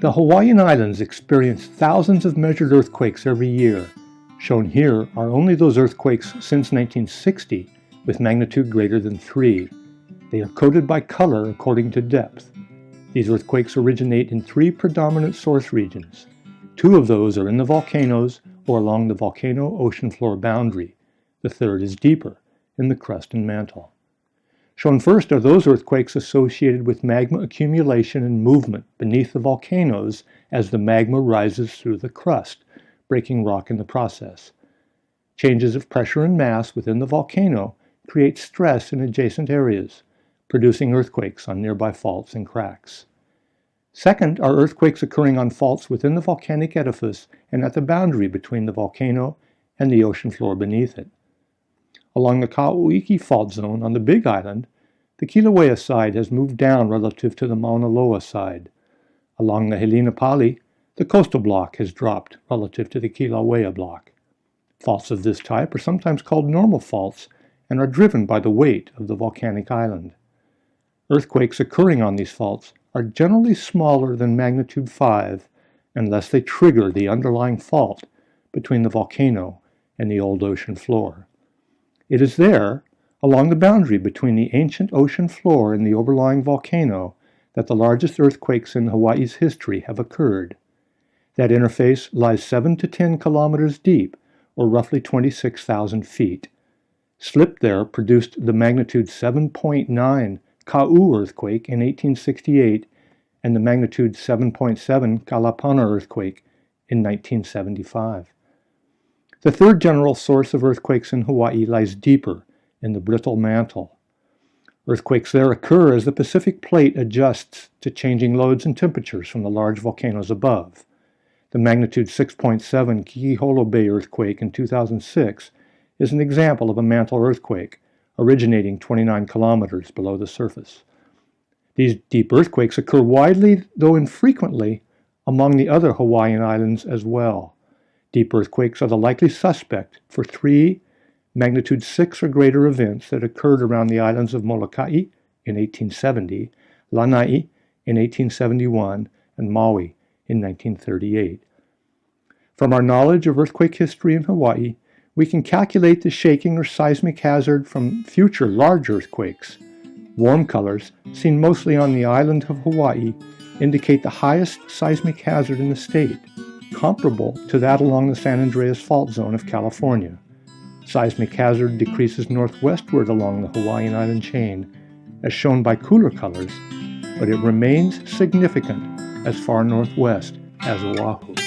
The Hawaiian Islands experience thousands of measured earthquakes every year. Shown here are only those earthquakes since 1960 with magnitude greater than 3. They are coded by color according to depth. These earthquakes originate in 3 predominant source regions. 2 of those are in the volcanoes or along the volcano-ocean floor boundary. The third is deeper, in the crust and mantle. Shown first are those earthquakes associated with magma accumulation and movement beneath the volcanoes as the magma rises through the crust, breaking rock in the process. Changes of pressure and mass within the volcano create stress in adjacent areas, producing earthquakes on nearby faults and cracks. Second are earthquakes occurring on faults within the volcanic edifice and at the boundary between the volcano and the ocean floor beneath it. Along the Kauiki fault zone on the Big Island, the Kilauea side has moved down relative to the Mauna Loa side. Along the Helena Pali, the coastal block has dropped relative to the Kilauea block. Faults of this type are sometimes called normal faults and are driven by the weight of the volcanic island. Earthquakes occurring on these faults are generally smaller than magnitude 5 unless they trigger the underlying fault between the volcano and the old ocean floor. It is there, along the boundary between the ancient ocean floor and the overlying volcano, that the largest earthquakes in Hawaii's history have occurred. That interface lies 7 to 10 kilometers deep, or roughly 26,000 feet. Slip there produced the magnitude 7.9 Ka'u earthquake in 1868 and the magnitude 7.7 Kalapana earthquake in 1975. The third general source of earthquakes in Hawaii lies deeper, in the brittle mantle. Earthquakes there occur as the Pacific Plate adjusts to changing loads and temperatures from the large volcanoes above. The magnitude 6.7 Kiholo Bay earthquake in 2006 is an example of a mantle earthquake, originating 29 kilometers below the surface. These deep earthquakes occur widely, though infrequently, among the other Hawaiian islands as well. Deep earthquakes are the likely suspect for 3 magnitude 6 or greater events that occurred around the islands of Molokai in 1870, Lanai in 1871, and Maui in 1938. From our knowledge of earthquake history in Hawaii, we can calculate the shaking or seismic hazard from future large earthquakes. Warm colors, seen mostly on the island of Hawaii, indicate the highest seismic hazard in the state, comparable to that along the San Andreas Fault Zone of California. Seismic hazard decreases northwestward along the Hawaiian island chain, as shown by cooler colors, but it remains significant as far northwest as Oahu.